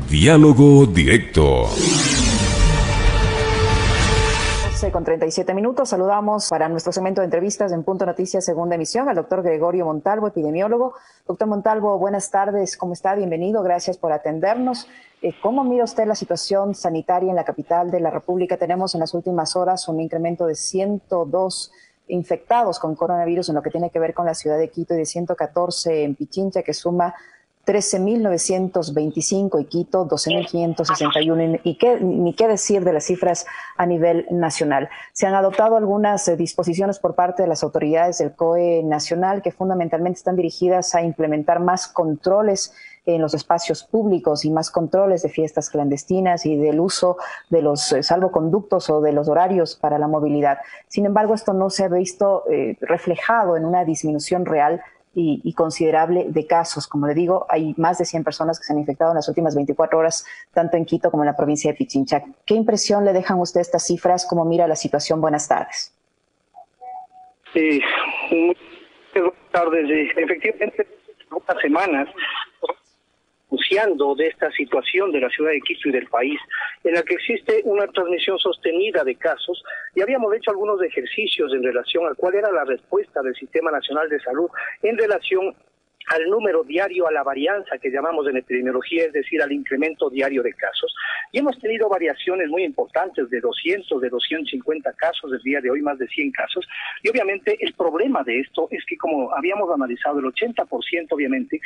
Diálogo Directo. 11:37. Saludamos para nuestro segmento de entrevistas en Punto Noticias, segunda emisión, al doctor Gregorio Montalvo, epidemiólogo. Doctor Montalvo, buenas tardes, ¿cómo está? Bienvenido, gracias por atendernos. ¿Cómo mira usted la situación sanitaria en la capital de la República? Tenemos en las últimas horas un incremento de 102 infectados con coronavirus en lo que tiene que ver con la ciudad de Quito y de 114 en Pichincha, que suma 13.925 y Quito 12.561. Y ni qué decir de las cifras a nivel nacional. Se han adoptado algunas disposiciones por parte de las autoridades del COE nacional que fundamentalmente están dirigidas a implementar más controles en los espacios públicos y más controles de fiestas clandestinas y del uso de los salvoconductos o de los horarios para la movilidad. Sin embargo, esto no se ha visto reflejado en una disminución real y considerable de casos. Como le digo, hay más de 100 personas que se han infectado en las últimas 24 horas, tanto en Quito como en la provincia de Pichincha. ¿Qué impresión le dejan a usted estas cifras? ¿Cómo mira la situación? Buenas tardes. Sí, buenas tardes. Efectivamente, unas semanas anunciando de esta situación de la ciudad de Quito y del país, en la que existe una transmisión sostenida de casos, y habíamos hecho algunos ejercicios en relación a cuál era la respuesta del Sistema Nacional de Salud en relación al número diario, a la varianza que llamamos en epidemiología, es decir, al incremento diario de casos. Y hemos tenido variaciones muy importantes de 200, de 250 casos, el día de hoy más de 100 casos. Y obviamente el problema de esto es que, como habíamos analizado, el 80% obviamente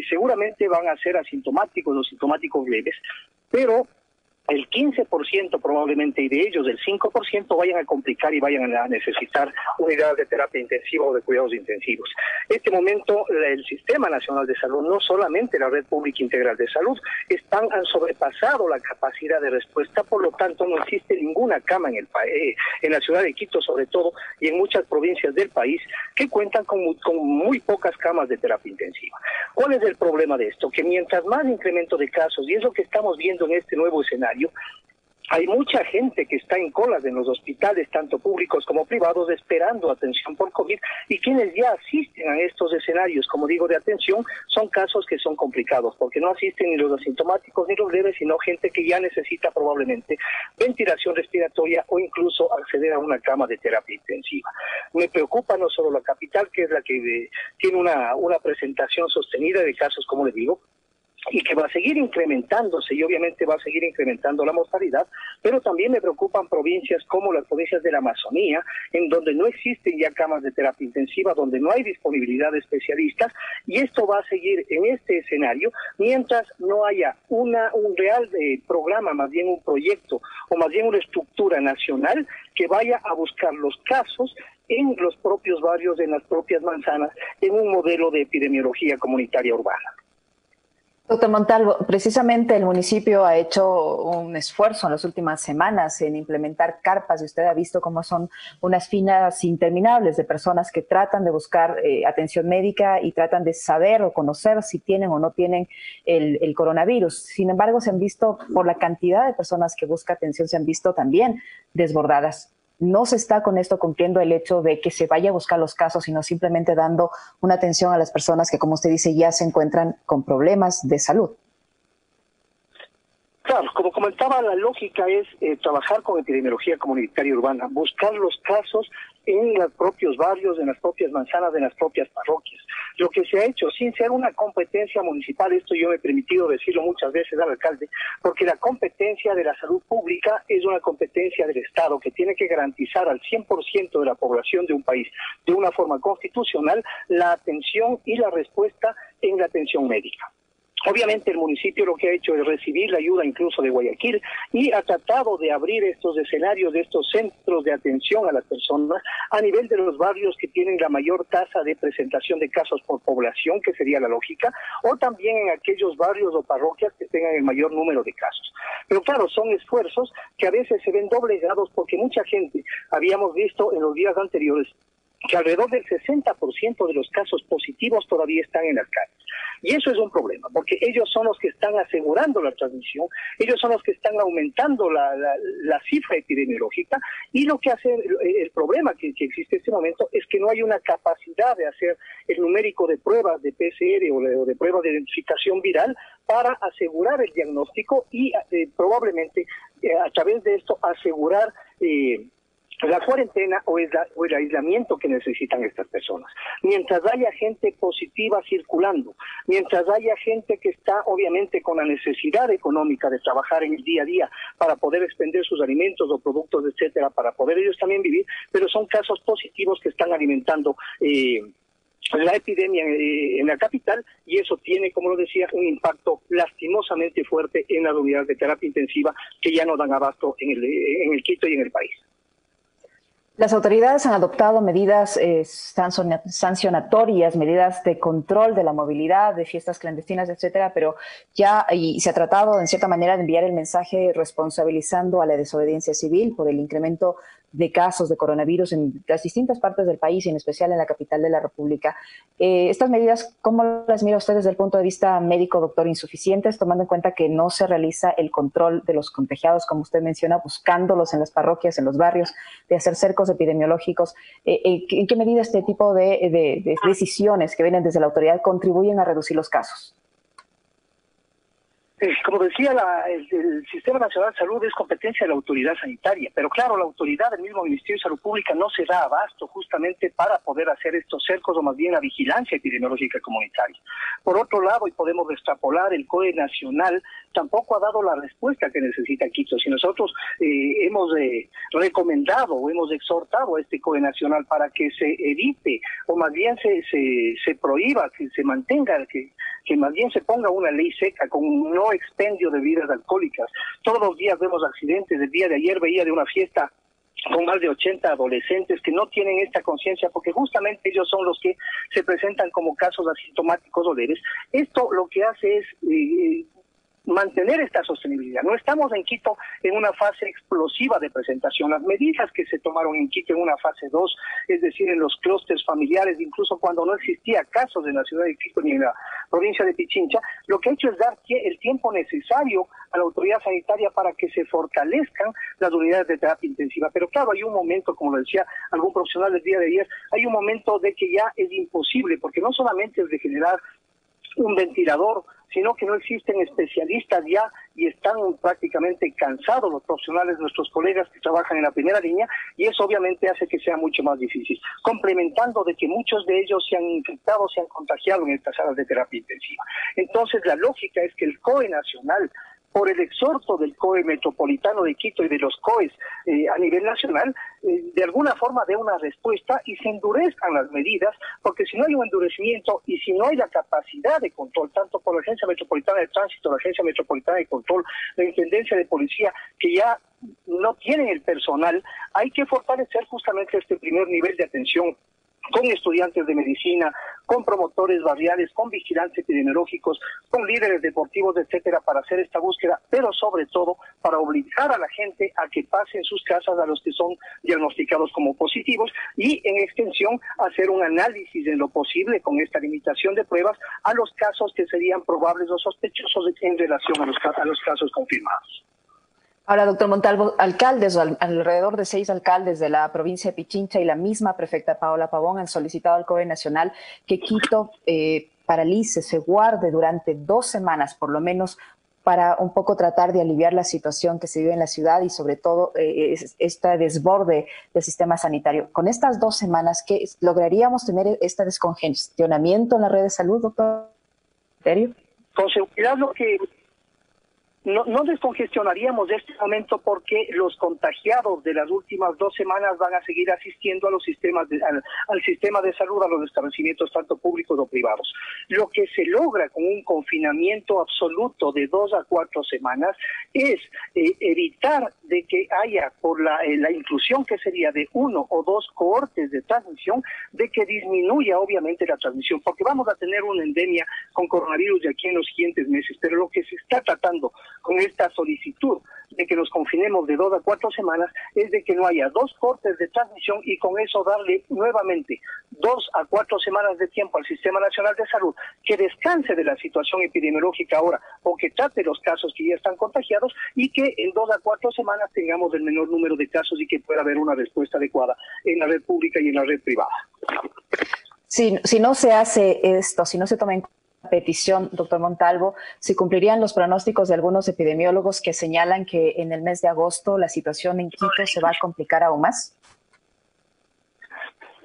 seguramente van a ser asintomáticos o sintomáticos leves, pero el 15% probablemente, y de ellos el 5% vayan a complicar y vayan a necesitar unidades de terapia intensiva o de cuidados intensivos. En este momento el Sistema Nacional de Salud, no solamente la Red Pública Integral de Salud, han sobrepasado la capacidad de respuesta, por lo tanto no existe ninguna cama en el país, en la ciudad de Quito sobre todo, y en muchas provincias del país, que cuentan con muy pocas camas de terapia intensiva. ¿Cuál es el problema de esto? Que mientras más incremento de casos, y es lo que estamos viendo en este nuevo escenario, hay mucha gente que está en colas en los hospitales, tanto públicos como privados, esperando atención por COVID, y quienes ya asisten a estos escenarios, como digo, de atención, son casos que son complicados, porque no asisten ni los asintomáticos ni los leves, sino gente que ya necesita probablemente ventilación respiratoria o incluso acceder a una cama de terapia intensiva. Me preocupa no solo la capital, que es la que tiene una presentación sostenida de casos, como le digo, y que va a seguir incrementándose, y obviamente va a seguir incrementando la mortalidad, pero también me preocupan provincias como las provincias de la Amazonía, en donde no existen ya camas de terapia intensiva, donde no hay disponibilidad de especialistas, y esto va a seguir en este escenario mientras no haya un real programa, más bien un proyecto, o más bien una estructura nacional que vaya a buscar los casos en los propios barrios, en las propias manzanas, en un modelo de epidemiología comunitaria urbana. Doctor Montalvo, precisamente el municipio ha hecho un esfuerzo en las últimas semanas en implementar carpas, y usted ha visto cómo son unas filas interminables de personas que tratan de buscar atención médica y tratan de saber o conocer si tienen o no tienen el coronavirus. Sin embargo, se han visto, por la cantidad de personas que buscan atención, se han visto también desbordadas. No se está con esto cumpliendo el hecho de que se vaya a buscar los casos, sino simplemente dando una atención a las personas que, como usted dice, ya se encuentran con problemas de salud. Claro, como comentaba, la lógica es trabajar con epidemiología comunitaria urbana, buscar los casos en los propios barrios, en las propias manzanas, en las propias parroquias. Lo que se ha hecho sin ser una competencia municipal, esto yo me he permitido decirlo muchas veces al alcalde, porque la competencia de la salud pública es una competencia del Estado que tiene que garantizar al 100% de la población de un país, de una forma constitucional, la atención y la respuesta en la atención médica. Obviamente el municipio lo que ha hecho es recibir la ayuda incluso de Guayaquil y ha tratado de abrir estos escenarios de estos centros de atención a las personas a nivel de los barrios que tienen la mayor tasa de presentación de casos por población, que sería la lógica, o también en aquellos barrios o parroquias que tengan el mayor número de casos. Pero claro, son esfuerzos que a veces se ven doblegados porque mucha gente, habíamos visto en los días anteriores, que alrededor del 60% de los casos positivos todavía están en las calles. Y eso es un problema, porque ellos son los que están asegurando la transmisión, ellos son los que están aumentando la cifra epidemiológica, y lo que hace el problema que existe en este momento es que no hay una capacidad de hacer el numérico de pruebas de PCR o de pruebas de identificación viral para asegurar el diagnóstico y probablemente a través de esto asegurar la cuarentena o el aislamiento que necesitan estas personas. Mientras haya gente positiva circulando, mientras haya gente que está obviamente con la necesidad económica de trabajar en el día a día para poder expender sus alimentos o productos, etcétera, para poder ellos también vivir, pero son casos positivos que están alimentando la epidemia en la capital, y eso tiene, como lo decía, un impacto lastimosamente fuerte en las unidades de terapia intensiva que ya no dan abasto en el Quito y en el país. Las autoridades han adoptado medidas sancionatorias, medidas de control de la movilidad, de fiestas clandestinas, etcétera, pero y se ha tratado en cierta manera de enviar el mensaje responsabilizando a la desobediencia civil por el incremento de casos de coronavirus en las distintas partes del país y en especial en la capital de la República. Estas medidas, ¿cómo las mira usted desde el punto de vista médico, doctor? ¿Insuficientes, tomando en cuenta que no se realiza el control de los contagiados, como usted menciona, buscándolos en las parroquias, en los barrios, de hacer cercos epidemiológicos? ¿En qué medida este tipo de decisiones que vienen desde la autoridad contribuyen a reducir los casos? Como decía, el Sistema Nacional de Salud es competencia de la autoridad sanitaria, pero claro, la autoridad del mismo Ministerio de Salud Pública no se da abasto justamente para poder hacer estos cercos, o más bien la vigilancia epidemiológica comunitaria. Por otro lado, y podemos extrapolar, el COE nacional tampoco ha dado la respuesta que necesita Quito. Si nosotros hemos recomendado o hemos exhortado a este COE nacional para que se evite, o más bien se prohíba, que se mantenga, que más bien se ponga una ley seca con un no expendio de bebidas alcohólicas. Todos los días vemos accidentes. El día de ayer veía de una fiesta con más de 80 adolescentes que no tienen esta conciencia, porque justamente ellos son los que se presentan como casos asintomáticos o leves. Esto lo que hace es mantener esta sostenibilidad. No estamos en Quito en una fase explosiva de presentación. Las medidas que se tomaron en Quito en una fase 2, es decir, en los clústeres familiares, incluso cuando no existía casos en la ciudad de Quito ni en la provincia de Pichincha, lo que ha hecho es dar el tiempo necesario a la autoridad sanitaria para que se fortalezcan las unidades de terapia intensiva. Pero claro, hay un momento, como lo decía algún profesional del día de ayer, hay un momento de que ya es imposible, porque no solamente es de generar un ventilador, sino que no existen especialistas ya y están prácticamente cansados los profesionales, nuestros colegas que trabajan en la primera línea, y eso obviamente hace que sea mucho más difícil, complementando de que muchos de ellos se han infectado, se han contagiado en estas salas de terapia intensiva. Entonces la lógica es que el COE nacional, por el exhorto del COE metropolitano de Quito y de los COEs a nivel nacional, de alguna forma dé una respuesta y se endurezcan las medidas, porque si no hay un endurecimiento y si no hay la capacidad de control, tanto por la Agencia Metropolitana de Tránsito, la Agencia Metropolitana de Control, la Intendencia de Policía, que ya no tienen el personal, hay que fortalecer justamente este primer nivel de atención con estudiantes de medicina, con promotores barriales, con vigilantes epidemiológicos, con líderes deportivos, etcétera, para hacer esta búsqueda, pero sobre todo para obligar a la gente a que pase en sus casas a los que son diagnosticados como positivos y, en extensión, hacer un análisis en lo posible con esta limitación de pruebas a los casos que serían probables o sospechosos en relación a los casos confirmados. Ahora, doctor Montalvo, alcaldes, alrededor de 6 alcaldes de la provincia de Pichincha y la misma prefecta Paola Pavón han solicitado al COE nacional que Quito paralice, se guarde durante 2 semanas, por lo menos, para un poco tratar de aliviar la situación que se vive en la ciudad y sobre todo este desborde del sistema sanitario. Con estas 2 semanas, ¿qué lograríamos tener este descongestionamiento en la red de salud, doctor? Con seguridad lo que... No descongestionaríamos de este momento, porque los contagiados de las últimas 2 semanas van a seguir asistiendo a los sistemas al sistema de salud, a los establecimientos tanto públicos o privados. Lo que se logra con un confinamiento absoluto de 2 a 4 semanas es evitar de que haya, por la inclusión que sería de 1 o 2 cohortes de transmisión, de que disminuya obviamente la transmisión, porque vamos a tener una endemia con coronavirus de aquí en los siguientes meses, pero lo que se está tratando con esta solicitud de que nos confinemos de 2 a 4 semanas, es de que no haya 2 cortes de transmisión y con eso darle nuevamente 2 a 4 semanas de tiempo al Sistema Nacional de Salud, que descanse de la situación epidemiológica ahora o que trate los casos que ya están contagiados y que en 2 a 4 semanas tengamos el menor número de casos y que pueda haber una respuesta adecuada en la red pública y en la red privada. Si no se hace esto, si no se toma en petición, doctor Montalvo, ¿se cumplirían los pronósticos de algunos epidemiólogos que señalan que en el mes de agosto la situación en Quito se va a complicar aún más?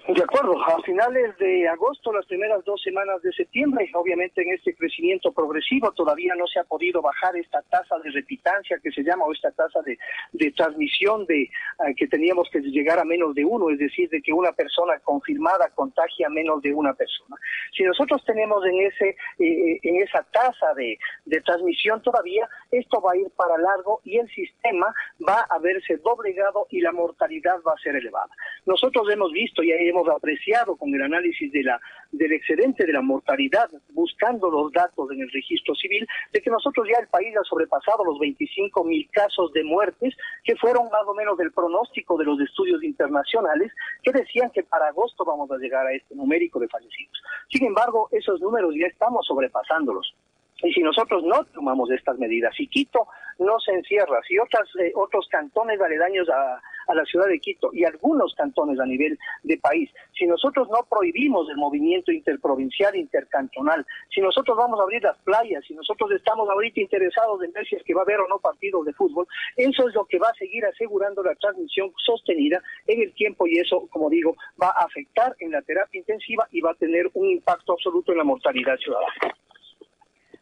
De acuerdo, a finales de agosto, las primeras 2 semanas de septiembre, obviamente en este crecimiento progresivo todavía no se ha podido bajar esta tasa de repitancia que se llama, o esta tasa de transmisión que teníamos que llegar a menos de 1, es decir, de que una persona confirmada contagia a menos de una persona. Si nosotros tenemos en esa tasa de transmisión todavía, esto va a ir para largo y el sistema va a verse doblegado y la mortalidad va a ser elevada. Nosotros hemos visto y hemos apreciado con el análisis del excedente de la mortalidad, buscando los datos en el registro civil, de que nosotros ya el país ha sobrepasado los 25.000 casos de muertes, que fueron más o menos del pronóstico de los estudios internacionales, que decían que para agosto vamos a llegar a este numérico de fallecidos. Sin embargo, esos números ya estamos sobrepasándolos. Y si nosotros no tomamos estas medidas, si Quito no se encierra, si otros cantones aledaños a la ciudad de Quito y algunos cantones a nivel de país, si nosotros no prohibimos el movimiento interprovincial, intercantonal, si nosotros vamos a abrir las playas, si nosotros estamos ahorita interesados en ver si es que va a haber o no partidos de fútbol, eso es lo que va a seguir asegurando la transmisión sostenida en el tiempo y eso, como digo, va a afectar en la terapia intensiva y va a tener un impacto absoluto en la mortalidad ciudadana.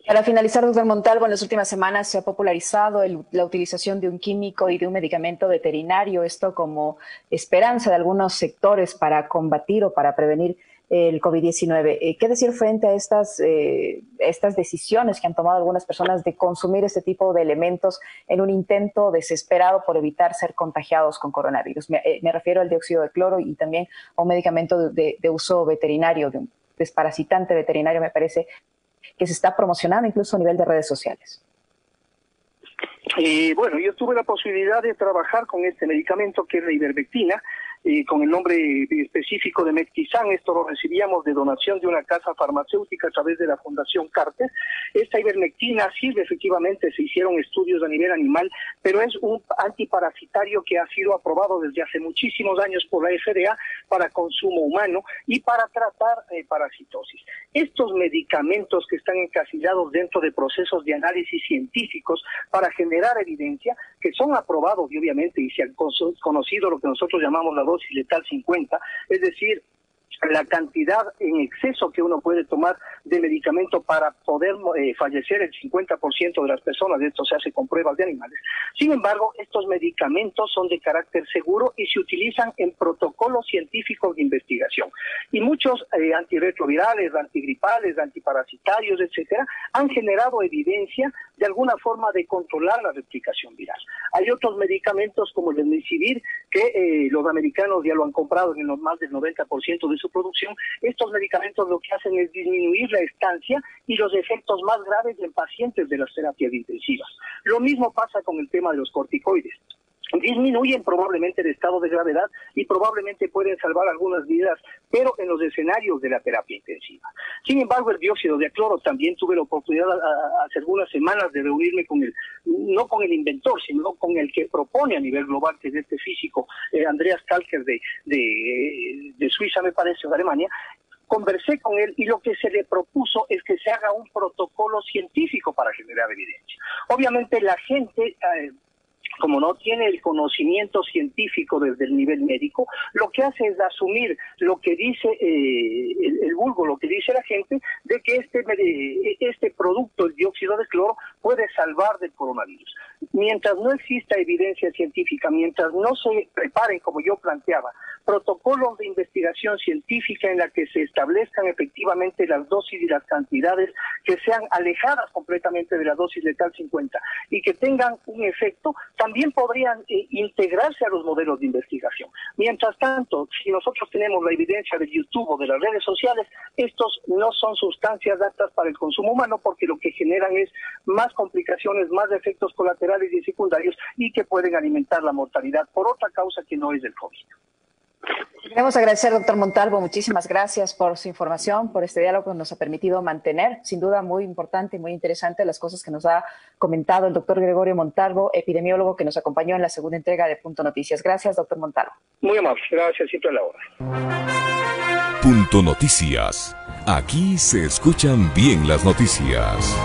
Para finalizar, doctor Montalvo, en las últimas semanas se ha popularizado la utilización de un químico y de un medicamento veterinario, esto como esperanza de algunos sectores para combatir o para prevenir el COVID-19. ¿Qué decir frente a estas decisiones que han tomado algunas personas de consumir este tipo de elementos en un intento desesperado por evitar ser contagiados con coronavirus? Me refiero al dióxido de cloro y también a un medicamento de uso veterinario, de un desparasitante veterinario, me parece, que se está promocionando incluso a nivel de redes sociales. Bueno, yo tuve la posibilidad de trabajar con este medicamento que es la ivermectina, con el nombre específico de Mectizan. Esto lo recibíamos de donación de una casa farmacéutica a través de la Fundación Carter. Esta ivermectina sirve efectivamente, se hicieron estudios a nivel animal, pero es un antiparasitario que ha sido aprobado desde hace muchísimos años por la FDA para consumo humano y para tratar parasitosis. Estos medicamentos que están encasillados dentro de procesos de análisis científicos para generar evidencia, que son aprobados y obviamente y se han conocido lo que nosotros llamamos la dosis letal 50, es decir, la cantidad en exceso que uno puede tomar de medicamento para poder fallecer el 50% de las personas. Esto se hace con pruebas de animales. Sin embargo, estos medicamentos son de carácter seguro y se utilizan en protocolos científicos de investigación. Y muchos antirretrovirales, antigripales, antiparasitarios, etcétera, han generado evidencia de alguna forma de controlar la replicación viral. Hay otros medicamentos como el remdesivir que los americanos ya lo han comprado en más del 90% de su producción. Estos medicamentos lo que hacen es disminuir la estancia y los efectos más graves en pacientes de las terapias intensivas. Lo mismo pasa con el tema de los corticoides. Disminuyen probablemente el estado de gravedad y probablemente pueden salvar algunas vidas, pero en los escenarios de la terapia intensiva. Sin embargo, el dióxido de cloro también tuve la oportunidad hace algunas semanas de reunirme con no con el inventor, sino con el que propone a nivel global, que es este físico, Andreas Kalker de Suiza, me parece, o de Alemania. Conversé con él y lo que se le propuso es que se haga un protocolo científico para generar evidencia. Obviamente la gente, como no tiene el conocimiento científico desde el nivel médico, lo que hace es asumir lo que dice el vulgo, lo que dice la gente, de que este producto, el dióxido de cloro, puede salvar del coronavirus. Mientras no exista evidencia científica, mientras no se preparen, como yo planteaba, protocolos de investigación científica en la que se establezcan efectivamente las dosis y las cantidades que sean alejadas completamente de la dosis letal 50 y que tengan un efecto, también podrían integrarse a los modelos de investigación. Mientras tanto, si nosotros tenemos la evidencia de YouTube o de las redes sociales, estos no son sustancias aptas para el consumo humano porque lo que generan es más complicaciones, más efectos colaterales y secundarios y que pueden alimentar la mortalidad por otra causa que no es del COVID. Queremos agradecer, doctor Montalvo, muchísimas gracias por su información, por este diálogo que nos ha permitido mantener, sin duda muy importante y muy interesante las cosas que nos ha comentado el doctor Gregorio Montalvo, epidemiólogo que nos acompañó en la segunda entrega de Punto Noticias. Gracias, doctor Montalvo. Muy amable, gracias, siempre a la hora. Punto Noticias. Aquí se escuchan bien las noticias.